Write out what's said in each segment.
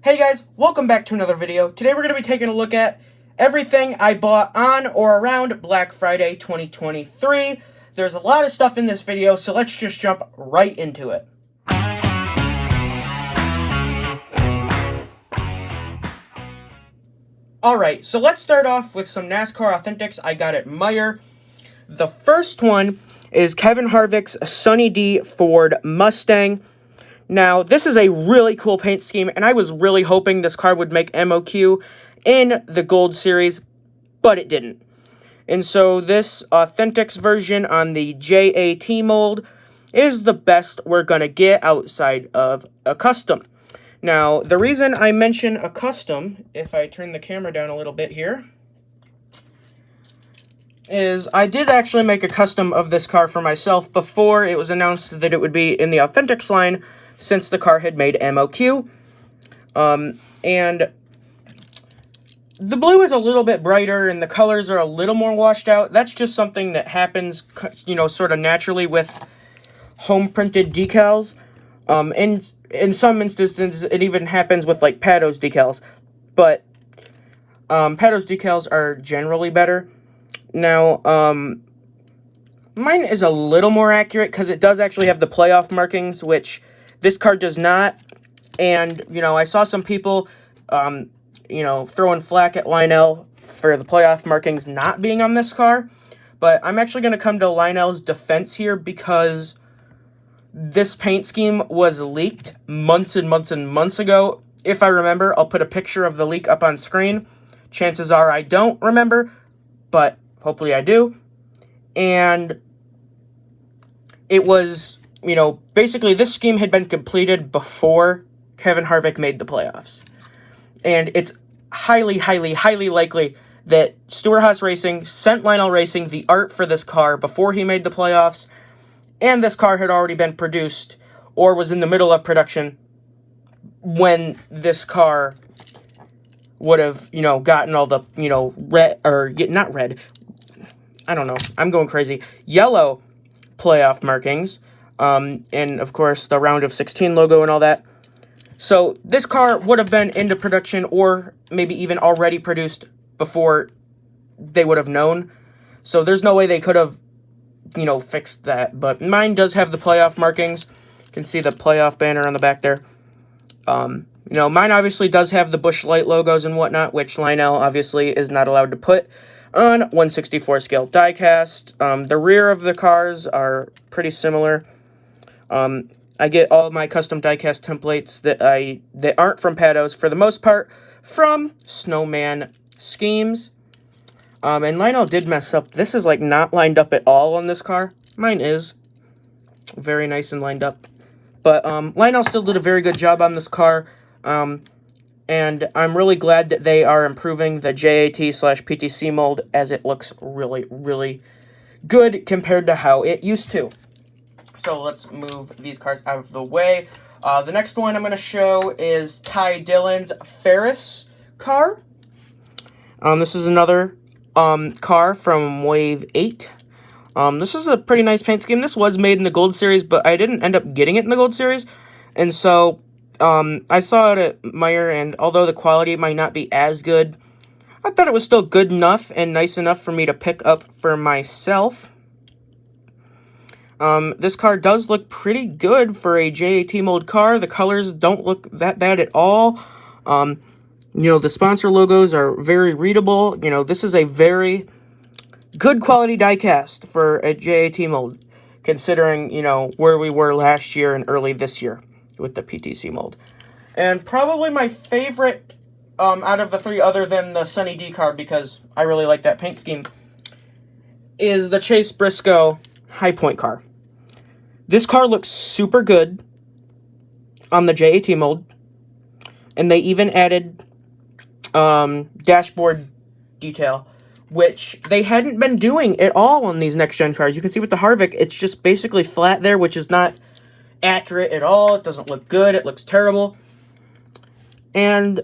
Hey guys, welcome back to another video. Today we're going to be taking a look at everything I bought on or around Black Friday 2023. There's a lot of stuff in this video, so let's just jump right into it. Alright, so let's start off with some NASCAR Authentics I got at Meijer. The first one is Kevin Harvick's Sunny D Ford Mustang. Now, this is a really cool paint scheme, and I was really hoping this car would make MOQ in the Gold Series, but it didn't. And so this Authentics version on the JAT mold is the best we're going to get outside of a custom. Now, the reason I mention a custom, if I turn the camera down a little bit here, is I did actually make a custom of this car for myself before it was announced that it would be in the Authentics line, since the car had made MOQ. And the blue is a little bit brighter and the colors are a little more washed out. That's just something that happens, sort of naturally with home printed decals. In some instances, it even happens with like Pato's decals. But Pato's decals are generally better. Now, mine is a little more accurate because it does actually have the playoff markings, which this car does not. And, I saw some people, throwing flack at Lionel for the playoff markings not being on this car. But I'm actually going to come to Lionel's defense here because this paint scheme was leaked months and months and months ago. If I remember, I'll put a picture of the leak up on screen. Chances are I don't remember, but hopefully I do. And it was, basically this scheme had been completed before Kevin Harvick made the playoffs. And it's highly, highly, highly likely that Stewart-Haas Racing sent Lionel Racing the art for this car before he made the playoffs, and this car had already been produced or was in the middle of production when this car would have, gotten all the, red, or not red, I don't know, I'm going crazy, yellow playoff markings, and of course the round of 16 logo and all that. So this car would have been into production or maybe even already produced before they would have known. So there's no way they could have, fixed that. But mine does have the playoff markings. You can see the playoff banner on the back there. Mine obviously does have the Busch Light logos and whatnot, which Lionel obviously is not allowed to put on 1/64 scale diecast. The rear of the cars are pretty similar. I get all my custom diecast templates that aren't from Pato's, for the most part, from Snowman Schemes. And Lionel did mess up. This is, not lined up at all on this car. Mine is. Very nice and lined up. But, Lionel still did a very good job on this car. And I'm really glad that they are improving the JAT/PTC mold, as it looks really, really good compared to how it used to. So let's move these cars out of the way. The next one I'm going to show is Ty Dillon's Ferris car. This is another car from Wave 8. This is a pretty nice paint scheme. This was made in the Gold Series, but I didn't end up getting it in the Gold Series. And so I saw it at Meijer, and although the quality might not be as good, I thought it was still good enough and nice enough for me to pick up for myself. This car does look pretty good for a JAT mold car. The colors don't look that bad at all. The sponsor logos are very readable. This is a very good quality diecast for a JAT mold, considering, where we were last year and early this year with the PTC mold. And probably my favorite out of the three, other than the Sunny D card, because I really like that paint scheme, is the Chase Briscoe High Point car. This car looks super good on the JAT mold, and they even added dashboard detail, which they hadn't been doing at all on these next-gen cars. You can see with the Harvick, it's just basically flat there, which is not accurate at all. It doesn't look good. It looks terrible. And,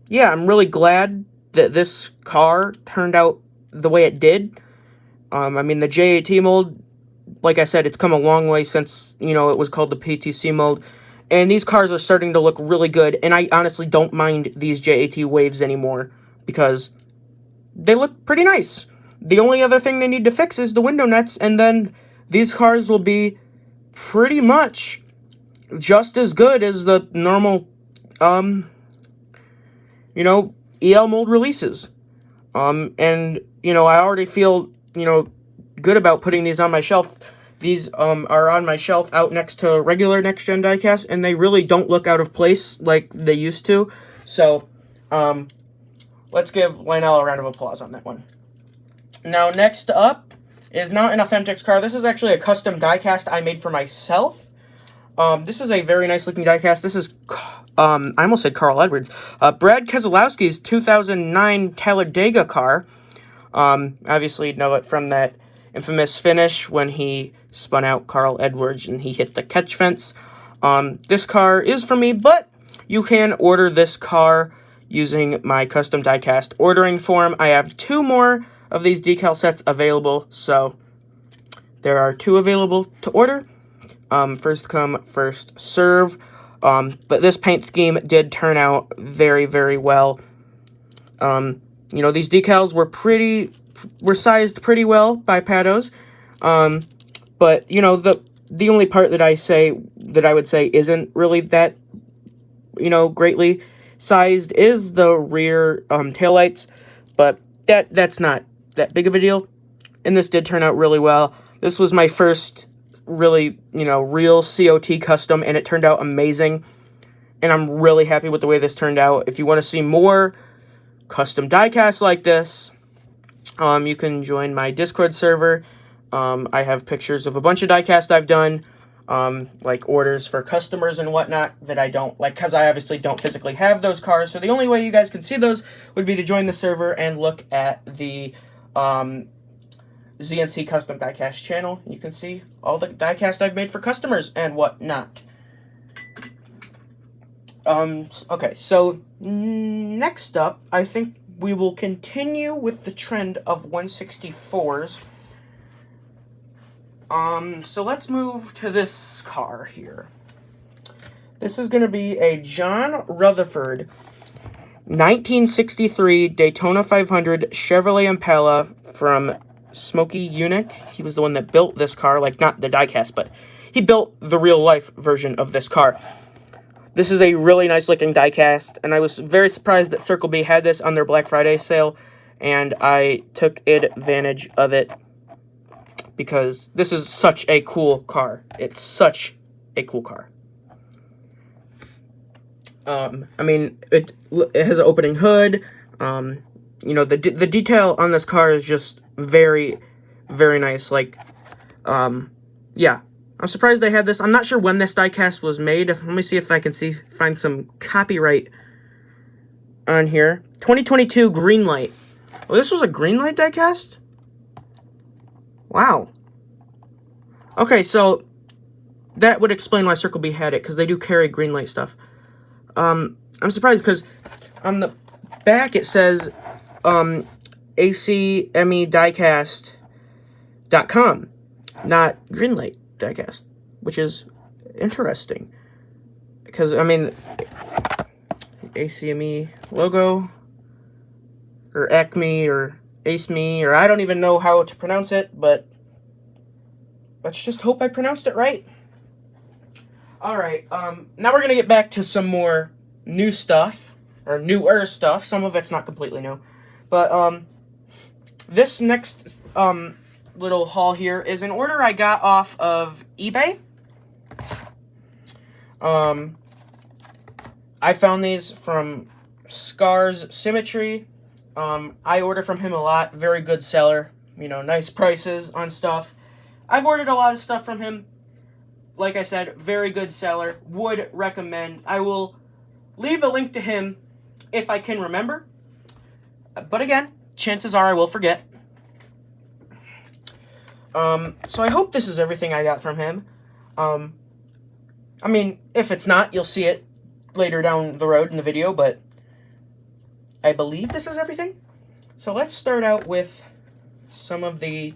yeah, I'm really glad that this car turned out the way it did. The JAT mold, like I said, it's come a long way since, it was called the PTC mold. And these cars are starting to look really good, and I honestly don't mind these JAT Waves anymore, because they look pretty nice. The only other thing they need to fix is the window nets, and then these cars will be pretty much just as good as the normal, you know, EL mold releases. And, you know, I already feel, you know, good about putting these on my shelf. These are on my shelf out next to regular next-gen diecast, and they really don't look out of place like they used to. So, let's give Lionel a round of applause on that one. Now, next up is not an Authentics car. This is actually a custom diecast I made for myself. This is a very nice-looking diecast. This is, I almost said Carl Edwards. Brad Keselowski's 2009 Talladega car. Obviously, you know it from that infamous finish when he spun out Carl Edwards and he hit the catch fence. This car is for me, but you can order this car using my custom diecast ordering form. I have 2 more of these decal sets available, so there are 2 available to order. First come, first serve. But this paint scheme did turn out very, very well. You know, these decals were sized pretty well by Pados. But, you know, the only part that I would say isn't really that, you know, greatly sized is the rear taillights, but that's not that big of a deal. And this did turn out really well. This was my first really, you know, real COT custom, and it turned out amazing. And I'm really happy with the way this turned out. If you want to see more custom diecasts like this, you can join my Discord server. I have pictures of a bunch of diecast I've done, like orders for customers and whatnot that I don't, like, because I obviously don't physically have those cars. So the only way you guys can see those would be to join the server and look at the ZNC Custom Diecast channel. You can see all the diecast I've made for customers and whatnot. Okay, so next up, I think we will continue with the trend of 164s. So let's move to this car here. This is going to be a John Rutherford 1963 Daytona 500 Chevrolet Impala from Smokey Yunick. He was the one that built this car, like, not the diecast, but he built the real-life version of this car. This is a really nice-looking diecast, and I was very surprised that Circle B had this on their Black Friday sale, and I took advantage of it because this is such a cool car. It's such a cool car. I mean, it has an opening hood. You know, the detail on this car is just very, very nice. Like, yeah. I'm surprised they had this. I'm not sure when this diecast was made. Let me see if I can find some copyright on here. 2022 Greenlight. Oh, this was a Greenlight diecast? Wow. Okay, so that would explain why Circle B had it, because they do carry Greenlight stuff. I'm surprised because on the back it says acmediecast.com, not Greenlight Diecast, which is interesting because, I mean, ACME logo, or Acme, or ACME, or I don't even know how to pronounce it, but let's just hope I pronounced it right. Alright, now we're gonna get back to some more new stuff, or newer stuff. Some of it's not completely new, but, this next, little haul here is an order I got off of eBay. I found these from Scars Symmetry. I order from him a lot. Very good seller. You know, nice prices on stuff. I've ordered a lot of stuff from him. Like I said, very good seller. Would recommend. I will leave a link to him if I can remember. But again, chances are I will forget. So I hope this is everything I got from him. I mean, if it's not, you'll see it later down the road in the video, but I believe this is everything. So let's start out with some of the,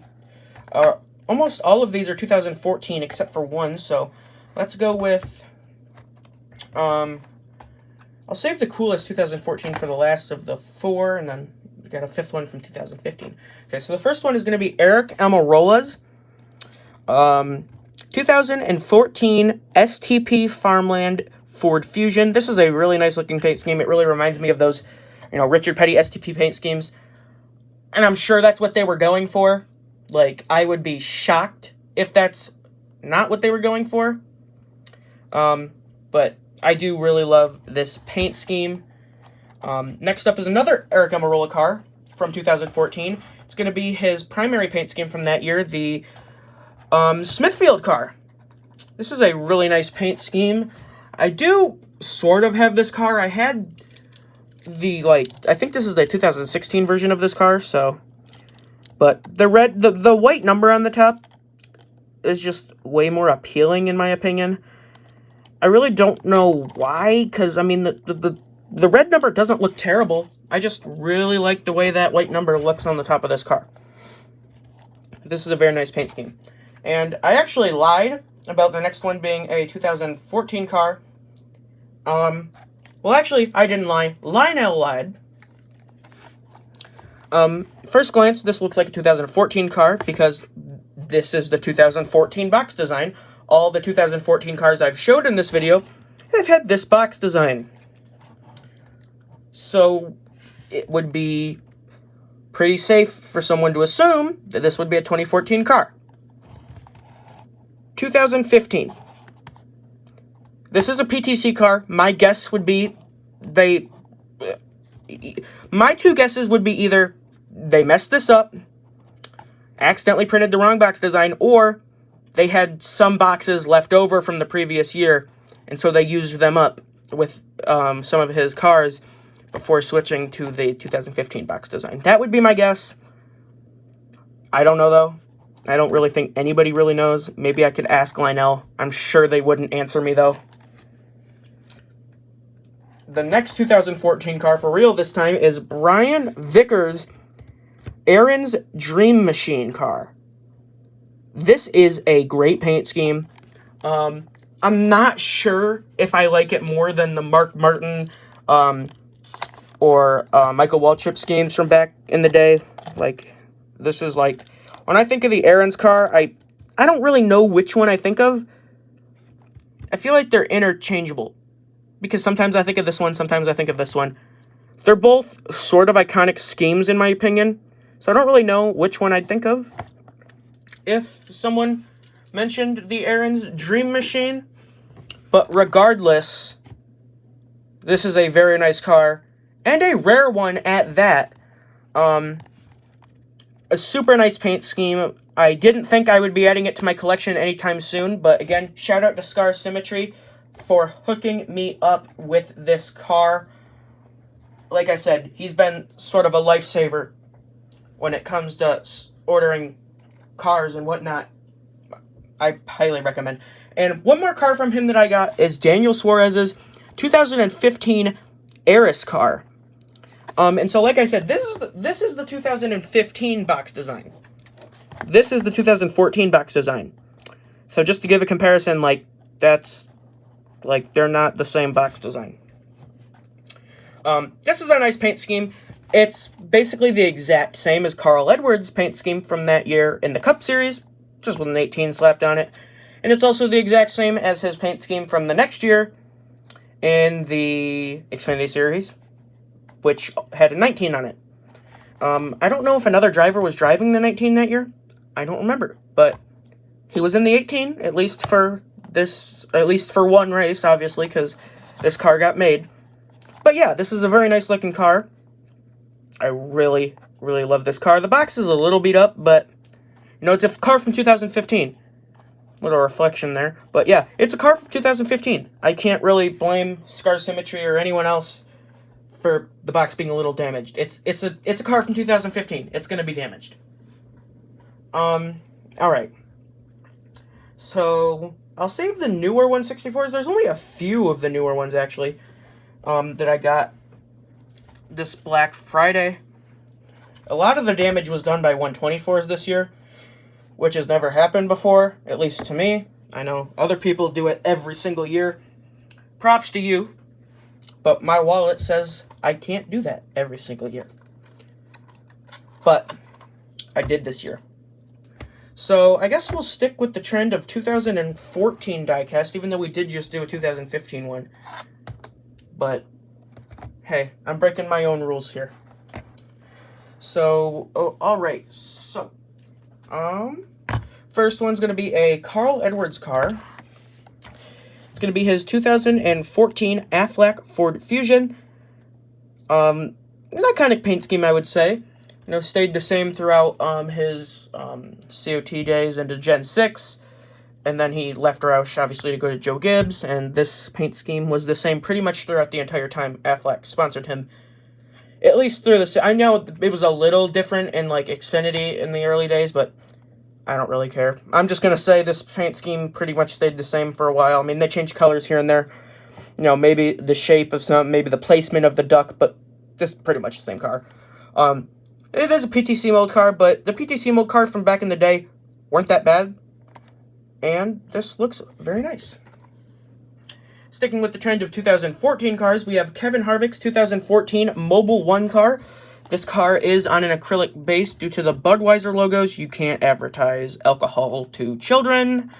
almost all of these are 2014 except for one, so let's go with I'll save the coolest 2014 for the last of the 4, and then we got a 5th one from 2015. Okay, so the first one is going to be Eric Almirola's 2014 STP Farmland Ford Fusion. This is a really nice looking paint scheme. It really reminds me of those, Richard Petty STP paint schemes. And I'm sure that's what they were going for. Like, I would be shocked if that's not what they were going for. But I do really love this paint scheme. Next up is another Eric Almirola car from 2014. It's going to be his primary paint scheme from that year, the Smithfield car. This is a really nice paint scheme. I do sort of have this car. I had I think this is the 2016 version of this car, so. But the white number on the top is just way more appealing in my opinion. I really don't know why, because, I mean, the red number doesn't look terrible. I just really like the way that white number looks on the top of this car. This is a very nice paint scheme. And I actually lied about the next one being a 2014 car. Well, actually, I didn't lie. Lionel lied. First glance, this looks like a 2014 car because this is the 2014 box design. All the 2014 cars I've showed in this video have had this box design. So it would be pretty safe for someone to assume that this would be a 2014 car. 2015. This is a PTC car. My guess would be my two guesses would be either they messed this up, accidentally printed the wrong box design, or they had some boxes left over from the previous year, and so they used them up with some of his cars before switching to the 2015 box design. That would be my guess. I don't know, though. I don't really think anybody really knows. Maybe I could ask Lionel. I'm sure they wouldn't answer me, though. The next 2014 car for real this time is Brian Vickers' Aaron's Dream Machine car. This is a great paint scheme. I'm not sure if I like it more than the Mark Martin or Michael Waltrip schemes from back in the day. Like, this is like, when I think of the Aaron's car, I don't really know which one I think of. I feel like they're interchangeable. Because sometimes I think of this one, sometimes I think of this one. They're both sort of iconic schemes in my opinion. So I don't really know which one I'd think of. If someone mentioned the Aaron's Dream Machine. But regardless, this is a very nice car. And a rare one at that. A super nice paint scheme. I didn't think I would be adding it to my collection anytime soon. But again, shout out to Scar Symmetry for hooking me up with this car. Like I said, he's been sort of a lifesaver when it comes to ordering cars and whatnot. I highly recommend. And one more car from him that I got is Daniel Suarez's 2015 Eris car. And so, like I said, this is the 2015 box design. This is the 2014 box design. So just to give a comparison, like, that's, like, they're not the same box design. This is a nice paint scheme. It's basically the exact same as Carl Edwards' paint scheme from that year in the Cup Series, just with an 18 slapped on it. And it's also the exact same as his paint scheme from the next year in the Xfinity Series, which had a 19 on it. I don't know if another driver was driving the 19 that year. I don't remember, but he was in the 18, at least for one race, obviously, because this car got made. But yeah, this is a very nice looking car. I really, really love this car. The box is a little beat up, but, it's a car from 2015. Little reflection there. But yeah, it's a car from 2015. I can't really blame Scar Symmetry or anyone else for the box being a little damaged. It's a car from 2015. It's going to be damaged. Alright. So, I'll save the newer 164s. There's only a few of the newer ones, actually, that I got this Black Friday. A lot of the damage was done by 124s this year, which has never happened before, at least to me. I know other people do it every single year, props to you, but my wallet says I can't do that every single year. But I did this year. So I guess we'll stick with the trend of 2014 diecast, even though we did just do a 2015 one. But hey, I'm breaking my own rules here. So, alright. So, first one's going to be a Carl Edwards car. It's going to be his 2014 Aflac Ford Fusion. An iconic paint scheme, I would say. You know, stayed the same throughout his COT days into Gen 6. And then he left Roush, obviously, to go to Joe Gibbs. And this paint scheme was the same pretty much throughout the entire time Aflac sponsored him. At least through the... I know it was a little different in, like, Xfinity in the early days, but I don't really care. I'm just going to say this paint scheme pretty much stayed the same for a while. I mean, they changed colors here and there. You know, maybe the shape of some, maybe the placement of the duck, but this is pretty much the same car. It is a PTC mold car, but the PTC mold car from back in the day weren't that bad. And this looks very nice. Sticking with the trend of 2014 cars, we have Kevin Harvick's 2014 Mobile 1 car. This car is on an acrylic base due to the Budweiser logos. You can't advertise alcohol to children.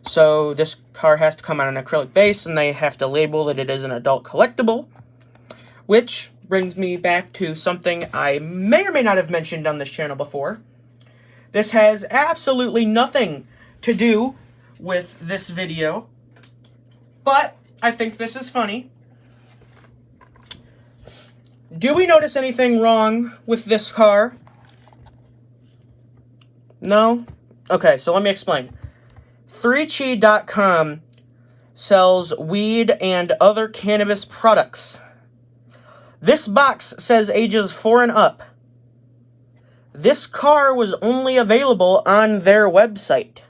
So this car has to come on an acrylic base, and they have to label that it is an adult collectible. Which brings me back to something I may or may not have mentioned on this channel before. This has absolutely nothing to do with this video, but I think this is funny. Do we notice anything wrong with this car? No? Okay, so let me explain. 3Chi.com sells weed and other cannabis products. This box says ages 4 and up. This car was only available on their website,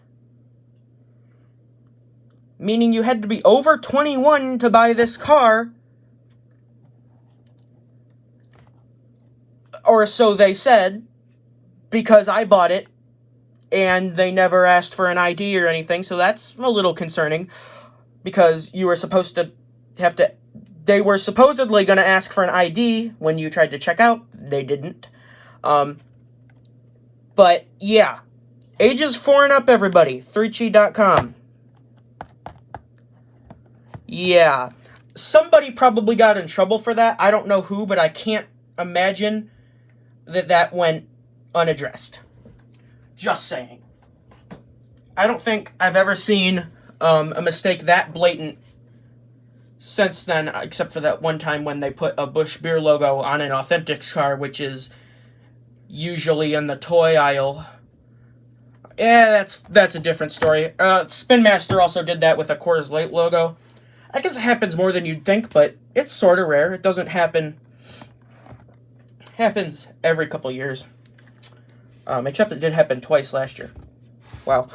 meaning you had to be over 21 to buy this car, or so they said, because I bought it, and they never asked for an ID or anything, so that's a little concerning, because you were supposed to have to... They were supposedly going to ask for an ID when you tried to check out. They didn't. But, yeah. Ages 4 and up, everybody. 3Chi.com. Yeah. Somebody probably got in trouble for that. I don't know who, but I can't imagine that went unaddressed. Just saying. I don't think I've ever seen a mistake that blatant since then, except for that one time when they put a Busch Beer logo on an Authentics car, which is usually in the toy aisle. Yeah, that's a different story. Spin Master also did that with a Coors Light logo. I guess it happens more than you'd think, but it's sort of rare. It doesn't happen. Happens every couple years. Except it did happen twice last year. Wow.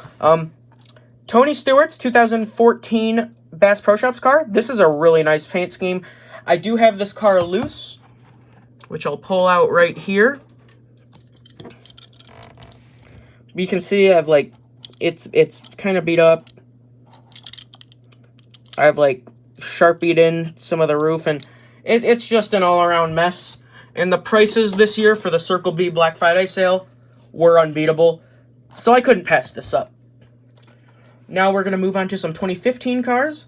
Tony Stewart's 2014 Bass Pro Shops car. This is a really nice paint scheme. I do have this car loose, which I'll pull out right here. You can see I've like, it's kind of beat up. I've like Sharpied in some of the roof, and it's just an all-around mess. And the prices this year for the Circle B Black Friday sale were unbeatable, so I couldn't pass this up. Now we're going to move on to some 2015 cars.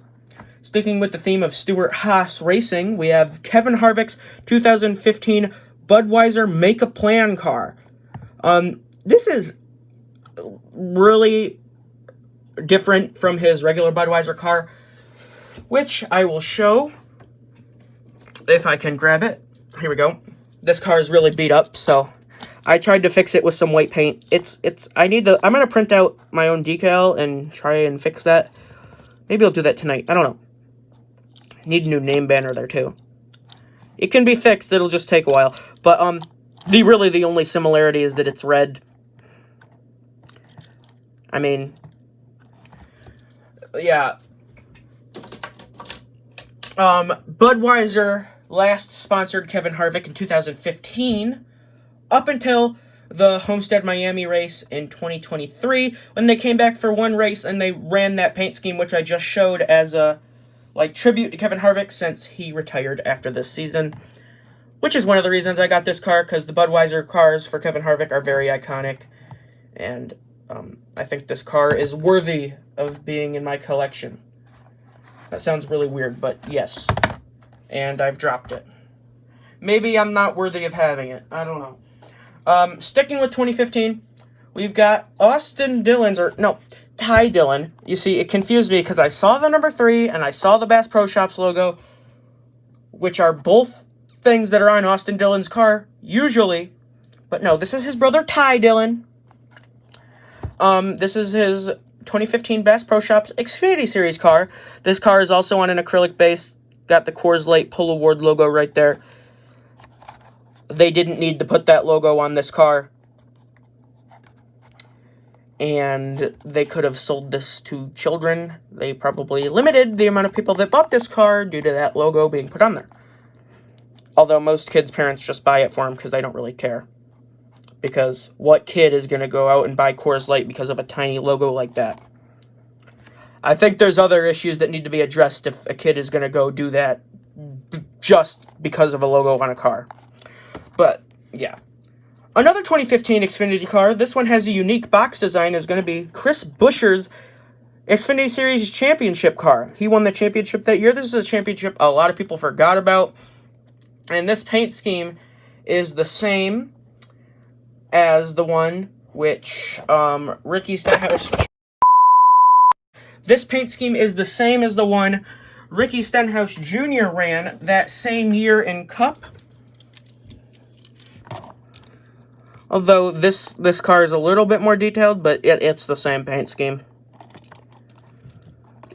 Sticking with the theme of Stewart-Haas racing, we have Kevin Harvick's 2015 Budweiser Make a Plan car. This is really different from his regular Budweiser car, which I will show if I can grab it. Here we go. This car is really beat up, so I tried to fix it with some white paint. I'm going to print out my own decal and try and fix that. Maybe I'll do that tonight. I don't know. I need a new name banner there, too. It can be fixed. It'll just take a while. But, the only similarity is that it's red. I mean, yeah. Budweiser last sponsored Kevin Harvick in 2015, up until the Homestead Miami race in 2023, when they came back for one race and they ran that paint scheme, which I just showed as a like, tribute to Kevin Harvick since he retired after this season. Which is one of the reasons I got this car, because the Budweiser cars for Kevin Harvick are very iconic. And I think this car is worthy of being in my collection. That sounds really weird, but yes. And I've dropped it. Maybe I'm not worthy of having it. I don't know. Sticking with 2015, we've got Ty Dillon. You see, it confused me because I saw the number 3 and I saw the Bass Pro Shops logo, which are both things that are on Austin Dillon's car, usually. But no, this is his brother Ty Dillon. This is his 2015 Bass Pro Shops Xfinity Series car. This car is also on an acrylic base. Got the Coors Light Pull Award logo right there. They didn't need to put that logo on this car. And they could have sold this to children. They probably limited the amount of people that bought this car due to that logo being put on there. Although most kids' parents just buy it for them because they don't really care. Because what kid is going to go out and buy Coors Light because of a tiny logo like that? I think there's other issues that need to be addressed if a kid is going to go do that just because of a logo on a car. But, yeah. Another 2015 Xfinity car, this one has a unique box design, is going to be Chris Buescher's Xfinity Series Championship car. He won the championship that year. This is a championship a lot of people forgot about. And this paint scheme is the same as the one which Ricky Stenhouse... This paint scheme is the same as the one Ricky Stenhouse Jr. ran that same year in Cup. Although this car is a little bit more detailed, but it's the same paint scheme.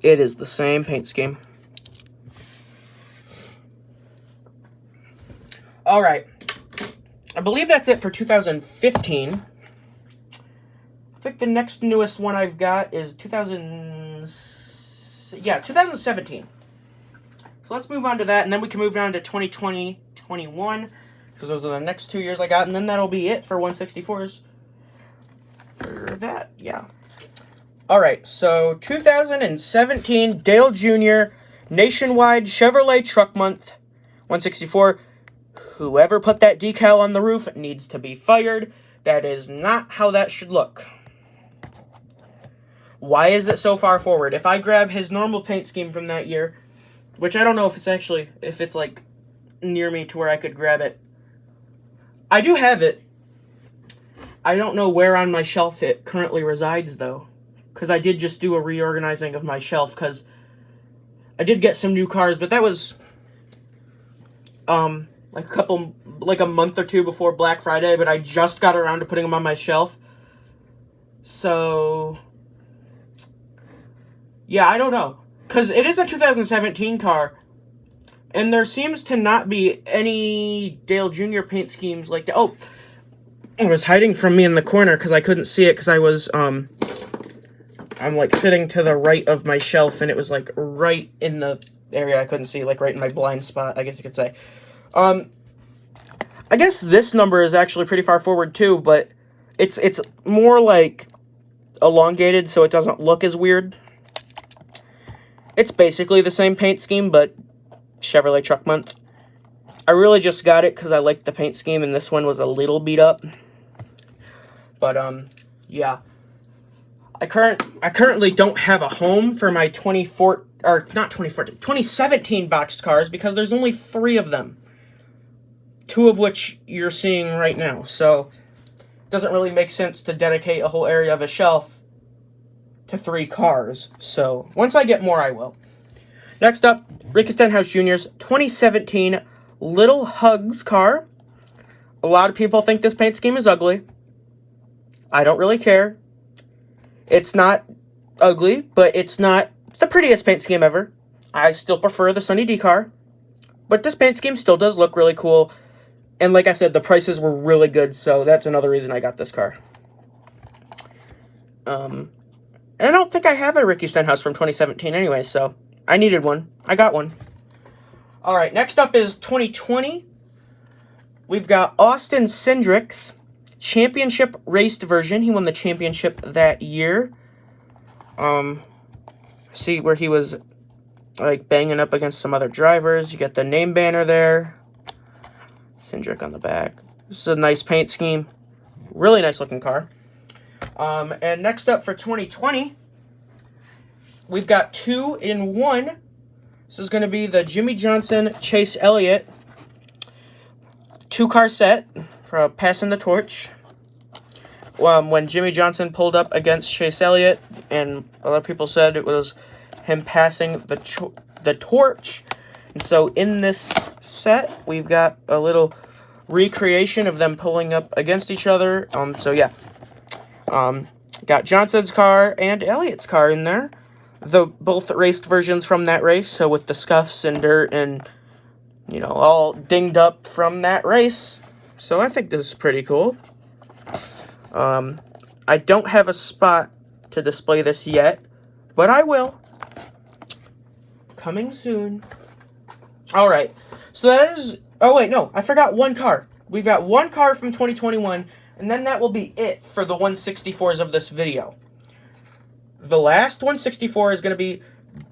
It is the same paint scheme. Alright. I believe that's it for 2015. I think the next newest one I've got is 2017. So let's move on to that, and then we can move on to 2020, 21, because those are the next 2 years I got, and then that'll be it for 164s. For that, yeah. Alright, so 2017 Dale Jr. Nationwide Chevrolet Truck Month 164. Whoever put that decal on the roof needs to be fired. That is not how that should look. Why is it so far forward? If I grab his normal paint scheme from that year, which I don't know if it's like near me to where I could grab it. I do have it. I don't know where on my shelf it currently resides, though. Because I did just do a reorganizing of my shelf, because I did get some new cars, but that was like a month or two before Black Friday, but I just got around to putting them on my shelf. So, yeah, I don't know. Because it is a 2017 car, and there seems to not be any Dale Jr. paint schemes like that. Oh, it was hiding from me in the corner because I couldn't see it because I was, I'm like sitting to the right of my shelf, and it was like right in the area I couldn't see, like right in my blind spot, I guess you could say. I guess this number is actually pretty far forward too, but it's more like elongated so it doesn't look as weird. It's basically the same paint scheme, but Chevrolet Truck Month. I really just got it because I liked the paint scheme, and this one was a little beat up. But, yeah. I currently don't have a home for my 2017 boxed cars because there's only 3 of them. 2 of which you're seeing right now. So, it doesn't really make sense to dedicate a whole area of a shelf to 3 cars. So, once I get more, I will. Next up, Ricky Stenhouse Jr.'s 2017 Little Hugs car. A lot of people think this paint scheme is ugly. I don't really care. It's not ugly, but it's not the prettiest paint scheme ever. I still prefer the Sunny D car. But this paint scheme still does look really cool. And like I said, the prices were really good, so that's another reason I got this car. And I don't think I have a Ricky Stenhouse from 2017 anyway, so I needed one. I got one. Alright, next up is 2020. We've got Austin Cindric's championship raced version. He won the championship that year. See where he was like banging up against some other drivers. You get the name banner there. Cindric on the back. This is a nice paint scheme. Really nice looking car. And next up for 2020, we've got 2 in 1. This is going to be the Jimmie Johnson Chase Elliott 2-car set for passing the torch. When Jimmie Johnson pulled up against Chase Elliott, and a lot of people said it was him passing the torch. And so in this set, we've got a little recreation of them pulling up against each other. So yeah, got Johnson's car and Elliott's car in there. Both raced versions from that race, so with the scuffs and dirt and, you know, all dinged up from that race. So I think this is pretty cool. I don't have a spot to display this yet, but I will. Coming soon. Alright, so that is... Oh, wait, no, I forgot one car. We've got one car from 2021, and then that will be it for the 164s of this video. The last 164 is going to be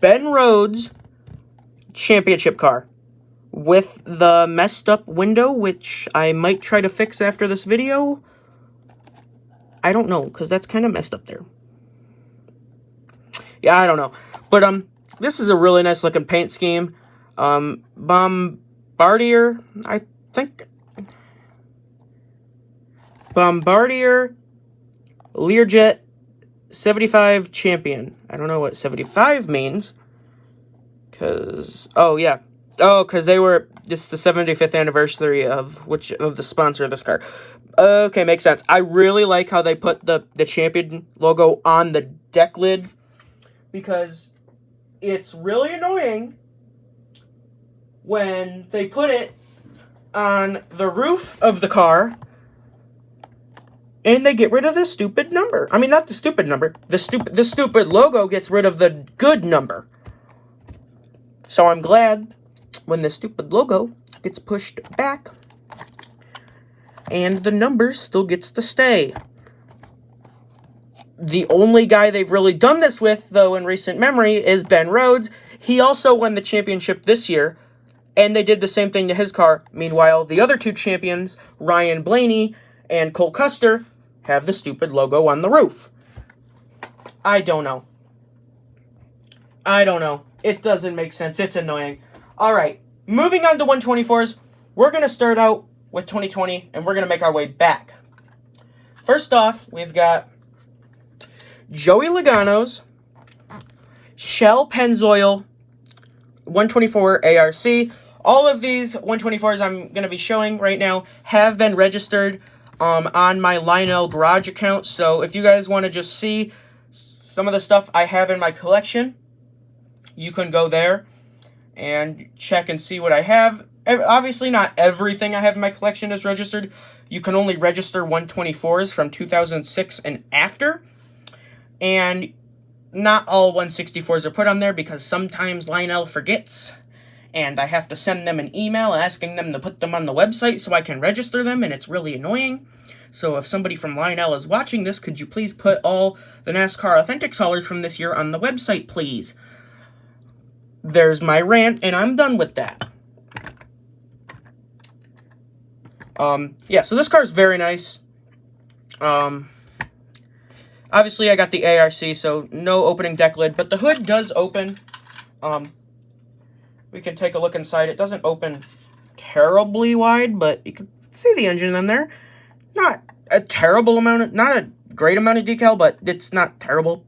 Ben Rhodes' championship car with the messed up window, which I might try to fix after this video. I don't know, because that's kind of messed up there. Yeah, I don't know. But, this is a really nice looking paint scheme. Bombardier, I think. Bombardier Learjet 75 Champion. I don't know what 75 means. Because, oh, yeah. Oh, because it's the 75th anniversary of the sponsor of this car. Okay, makes sense. I really like how they put the Champion logo on the deck lid, because it's really annoying when they put it on the roof of the car and they get rid of the stupid number. I mean, not the stupid number. The stupid logo gets rid of the good number. So I'm glad when the stupid logo gets pushed back and the number still gets to stay. The only guy they've really done this with, though, in recent memory, is Ben Rhodes. He also won the championship this year, and they did the same thing to his car. Meanwhile, the other two champions, Ryan Blaney and Cole Custer, have the stupid logo on the roof. I don't know. It doesn't make sense. It's annoying. Alright, moving on to 124s, we're going to start out with 2020, and we're going to make our way back. First off, we've got Joey Logano's Shell Pennzoil 124 ARC. All of these 124s I'm going to be showing right now have been registered on my Lionel Garage account. So if you guys want to just see some of the stuff I have in my collection, you can go there and check and see what I have. Obviously, not everything I have in my collection is registered. You can only register 124s from 2006 and after. And not all 164s are put on there because sometimes Lionel forgets. And I have to send them an email asking them to put them on the website so I can register them, and it's really annoying. So if somebody from Lionel is watching this, could you please put all the NASCAR Authentic Haulers from this year on the website, please? There's my rant, and I'm done with that. Yeah, so this car is very nice. Obviously, I got the ARC, so no opening deck lid, but the hood does open. We can take a look inside. It doesn't open terribly wide, but you can see the engine in there. Not a terrible amount, not a great amount of decal, but it's not terrible.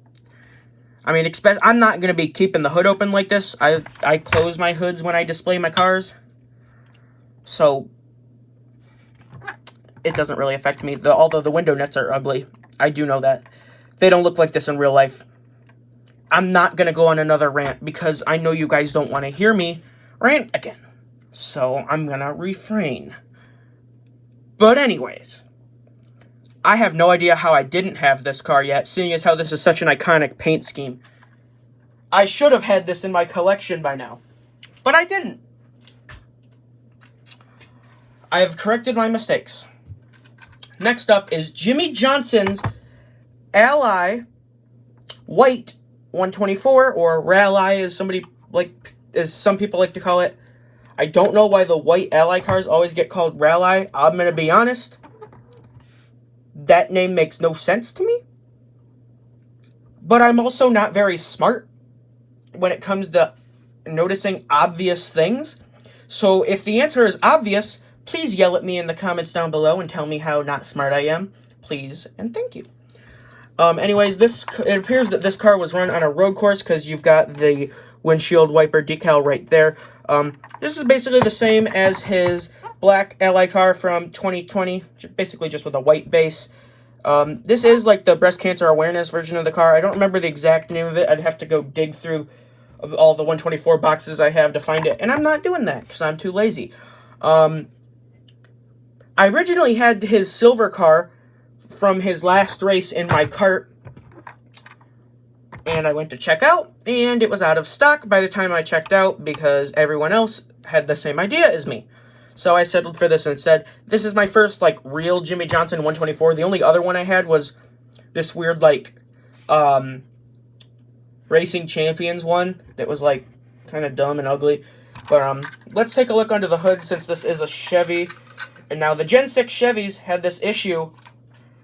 I mean, I'm not going to be keeping the hood open like this. I close my hoods when I display my cars. So it doesn't really affect me. Although the window nets are ugly. I do know that. They don't look like this in real life. I'm not going to go on another rant because I know you guys don't want to hear me rant again. So I'm going to refrain. But anyways, I have no idea how I didn't have this car yet, seeing as how this is such an iconic paint scheme. I should have had this in my collection by now, but I didn't. I have corrected my mistakes. Next up is Jimmie Johnson's Ally White 124, or Rally as somebody like as some people like to call it. I don't know why the white Ally cars always get called Rally. I'm going to be honest. That name makes no sense to me. But I'm also not very smart when it comes to noticing obvious things. So if the answer is obvious, please yell at me in the comments down below and tell me how not smart I am. Please and thank you. Anyways, it appears that this car was run on a road course because you've got the windshield wiper decal right there. This is basically the same as his black Ally car from 2020, basically just with a white base. This is like the breast cancer awareness version of the car. I don't remember the exact name of it. I'd have to go dig through all the 124 boxes I have to find it, and I'm not doing that because I'm too lazy. I originally had his silver car from his last race in my cart, and I went to check out, and it was out of stock by the time I checked out because everyone else had the same idea as me. So I settled for this instead. This is my first, like, real Jimmy Johnson 124. The only other one I had was this weird, like, Racing Champions one that was, like, kind of dumb and ugly. But, let's take a look under the hood since this is a Chevy. And now the Gen 6 Chevys had this issue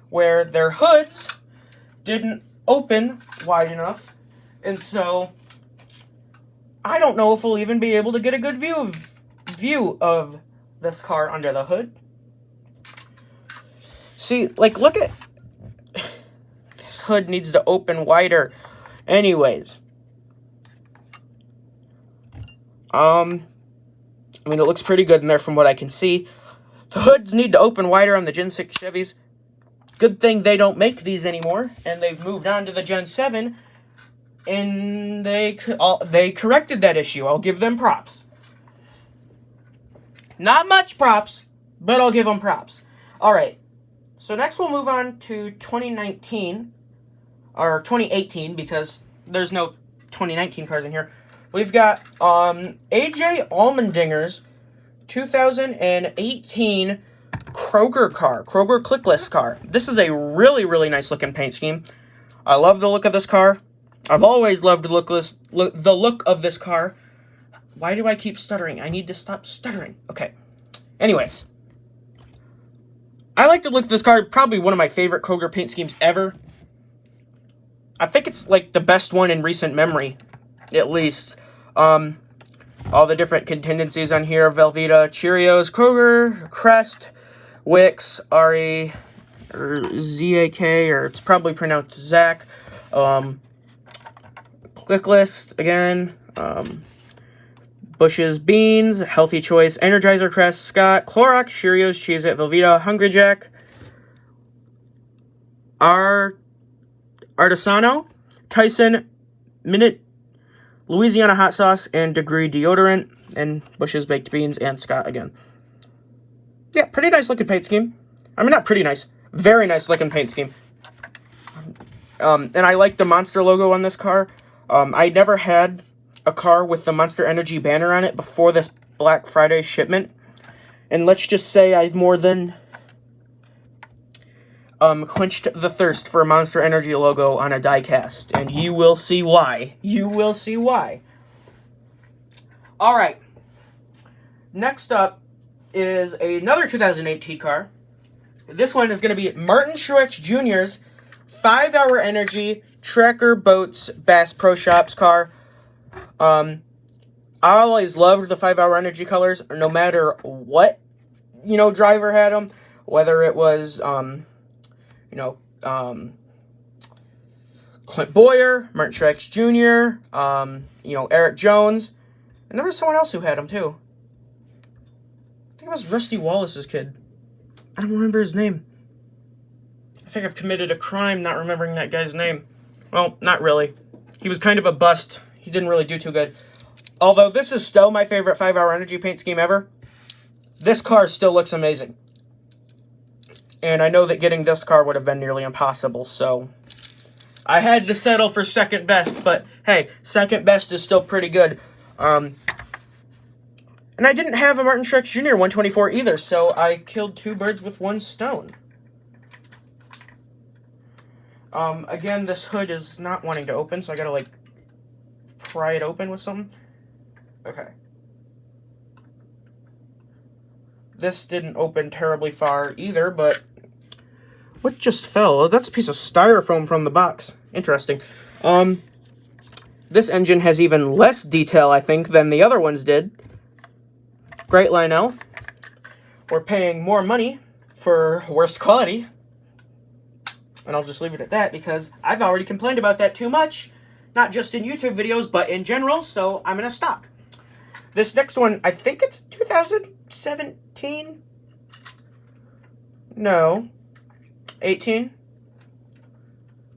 where their hoods didn't open wide enough. And so I don't know if we'll even be able to get a good view of this car under the hood. See, like, look at this hood needs to open wider. Anyways, I mean, it looks pretty good in there from what I can see. The hoods need to open wider on the Gen 6 Chevys. Good thing they don't make these anymore, and they've moved on to the Gen 7, and they corrected that issue. I'll give them props. Not much props, but I'll give them props. Alright, so next we'll move on to 2019, or 2018, because there's no 2019 cars in here. We've got AJ Allmendinger's 2018 Kroger clickless car. This is a really, really nice looking paint scheme. I love the look of this car. I've always loved the look of this car. Why do I keep stuttering? I need to stop stuttering. Okay. Anyways. I like the look of this car. Probably one of my favorite Kroger paint schemes ever. I think it's like the best one in recent memory. At least. All the different contingencies on here. Velveeta, Cheerios, Kroger, Crest, Wix, RE, or ZAK, or it's probably pronounced Zach. Clicklist, again. Bush's Beans, Healthy Choice, Energizer, Crest, Scott, Clorox, Cheerios, Cheez-It, Velveeta, Hungry Jack, Artisano, Tyson, Minute, Louisiana Hot Sauce, and Degree Deodorant, and Bush's Baked Beans, and Scott again. Yeah, pretty nice looking paint scheme. I mean, not pretty nice. Very nice looking paint scheme. And I like the Monster logo on this car. I never had a car with the Monster Energy banner on it before this Black Friday shipment. And let's just say I've more than quenched the thirst for a Monster Energy logo on a diecast. And you will see why. You will see why. Alright. Next up is another 2018 car. This one is going to be Martin Truex Jr.'s 5-Hour Energy Tracker Boats Bass Pro Shops car. I always loved the 5-Hour Energy colors, no matter what, driver had them. Whether it was, Clint Boyer, Martin Truex Jr., Eric Jones. And there was someone else who had them, too. I think it was Rusty Wallace's kid. I don't remember his name. I think I've committed a crime not remembering that guy's name. Well, not really. He was kind of a bust. He didn't really do too good. Although this is still my favorite 5-Hour Energy paint scheme ever. This car still looks amazing. And I know that getting this car would have been nearly impossible, so I had to settle for second best. But hey, second best is still pretty good. And I didn't have a Martin Truex Jr. 124 either, so I killed two birds with one stone. Again, this hood is not wanting to open, so I gotta, pry it open with something. Okay. This didn't open terribly far either, but what just fell? Oh, that's a piece of styrofoam from the box. Interesting. This engine has even less detail, I think, than the other ones did. Great Lionel. We're paying more money for worse quality. And I'll just leave it at that because I've already complained about that too much. Not just in YouTube videos, but in general, so I'm going to stop. This next one, I think it's 2017? No. 18?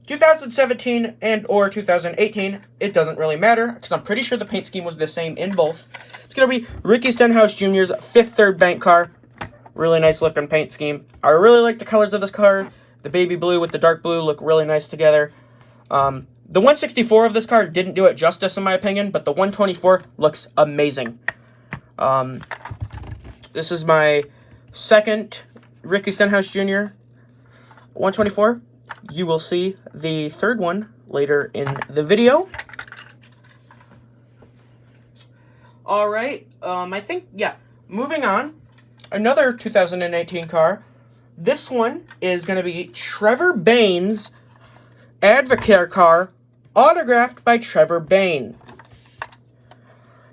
2017 and or 2018. It doesn't really matter because I'm pretty sure the paint scheme was the same in both. It's going to be Ricky Stenhouse Jr.'s fifth third bank car. Really nice looking paint scheme. I really like the colors of this car. The baby blue with the dark blue look really nice together. The 164 of this car didn't do it justice in my opinion, but the 124 looks amazing. This is my second Ricky Stenhouse Jr. 124. You will see the third one later in the video. Alright, I think, yeah, moving on. Another 2018 car. This one is going to be Trevor Bayne's Advocare car, autographed by Trevor Bayne.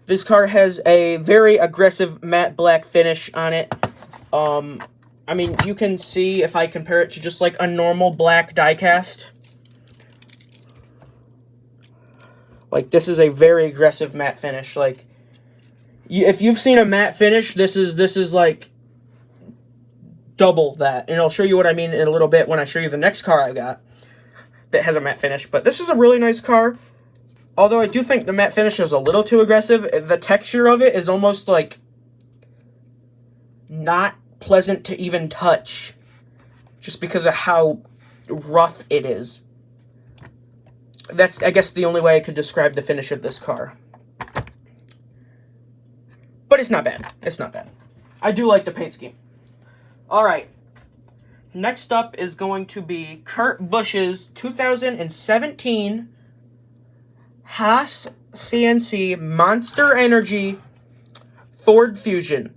This car has a very aggressive matte black finish on it. I mean, you can see if I compare it to just like a normal black diecast. Like, this is a very aggressive matte finish. Like, if you've seen a matte finish, this is like double that. And I'll show you what I mean in a little bit when I show you the next car I got that has a matte finish. But this is a really nice car. Although I do think the matte finish is a little too aggressive. The texture of it is almost like not pleasant to even touch. Just because of how rough it is. That's, I guess, the only way I could describe the finish of this car. But it's not bad. It's not bad. I do like the paint scheme. Alright. Next up is going to be Kurt Busch's 2017 Haas CNC Monster Energy Ford Fusion.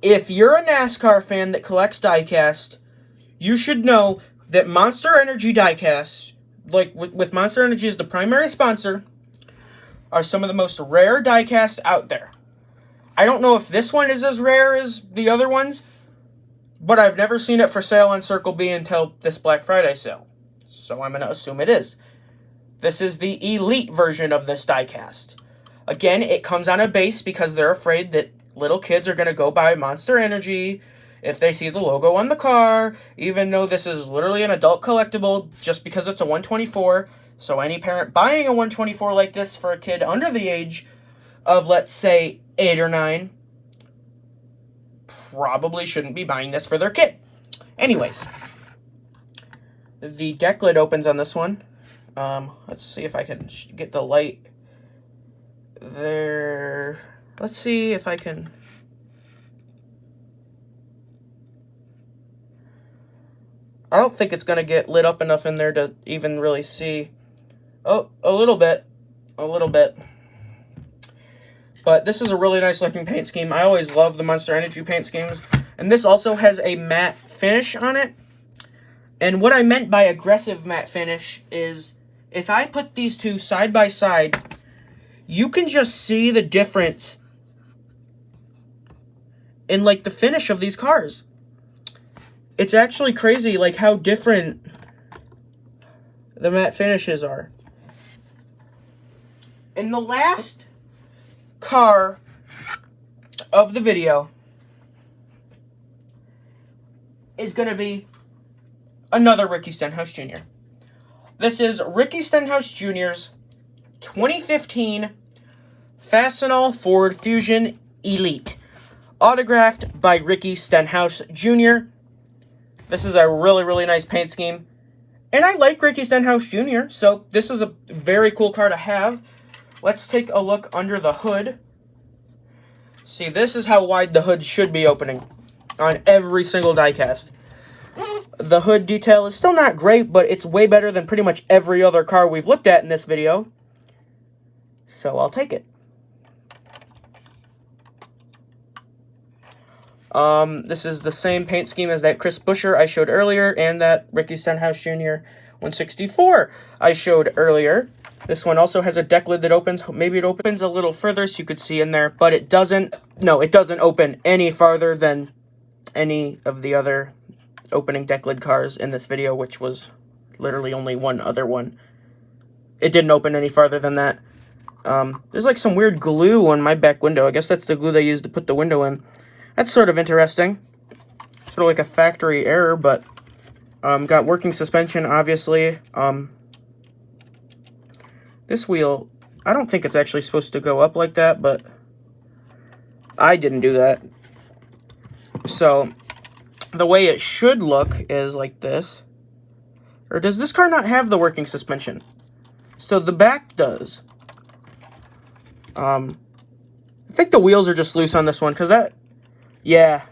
If you're a NASCAR fan that collects diecast, you should know that Monster Energy diecast, like with Monster Energy as the primary sponsor, are some of the most rare diecasts out there. I don't know if this one is as rare as the other ones, but I've never seen it for sale on Circle B until this Black Friday sale. So I'm going to assume it is. This is the elite version of this diecast. Again, it comes on a base because they're afraid that little kids are going to go buy Monster Energy if they see the logo on the car, even though this is literally an adult collectible just because it's a 124. So any parent buying a 124 like this for a kid under the age of, let's say, 8 or 9, probably shouldn't be buying this for their kid. Anyways, the deck lid opens on this one. Let's see if I can get the light there. Let's see if I can... I don't think it's going to get lit up enough in there to even really see. Oh, a little bit. A little bit. But this is a really nice looking paint scheme. I always love the Monster Energy paint schemes. And this also has a matte finish on it. And what I meant by aggressive matte finish is if I put these two side by side, you can just see the difference in like the finish of these cars. It's actually crazy like how different the matte finishes are. In the last car of the video is going to be another Ricky Stenhouse Jr. This is Ricky Stenhouse Jr.'s 2015 Fastenal Ford Fusion Elite, autographed by Ricky Stenhouse Jr. This is a really, really nice paint scheme. And I like Ricky Stenhouse Jr., so this is a very cool car to have. Let's take a look under the hood. See, this is how wide the hood should be opening on every single diecast. The hood detail is still not great, but it's way better than pretty much every other car we've looked at in this video. So I'll take it. This is the same paint scheme as that Chris Buescher I showed earlier and that Ricky Stenhouse Jr. 164 I showed earlier. This one also has a deck lid that opens. Maybe it opens a little further so you could see in there, but it doesn't. No, it doesn't open any farther than any of the other opening deck lid cars in this video, which was literally only one other one. It didn't open any farther than that. There's like some weird glue on my back window. I guess that's the glue they used to put the window in. That's sort of interesting. Sort of like a factory error, but got working suspension, obviously. This wheel, I don't think it's actually supposed to go up like that, but I didn't do that. So, the way it should look is like this. Or does this car not have the working suspension? So the back does. I think the wheels are just loose on this one, because that... Yeah.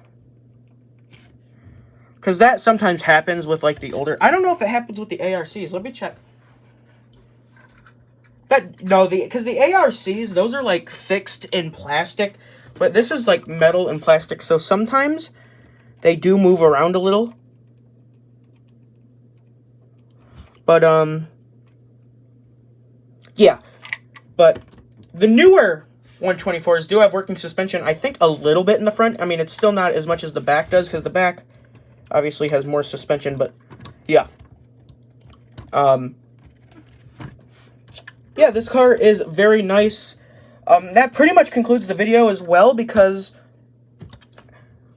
Because that sometimes happens with, like, the older... I don't know if it happens with the ARCs. Let me check. No, because the ARCs, those are, like, fixed in plastic. But this is, like, metal and plastic. So sometimes they do move around a little. But, yeah. But the newer 124s do have working suspension, I think, a little bit in the front. I mean, it's still not as much as the back does, because the back obviously has more suspension, but yeah. Yeah, this car is very nice. That pretty much concludes the video as well, because,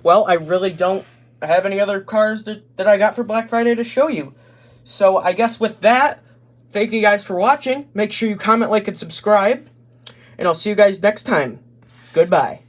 well, I really don't have any other cars that I got for Black Friday to show you. So I guess with that, thank you guys for watching. Make sure you comment, like, and subscribe. And I'll see you guys next time. Goodbye.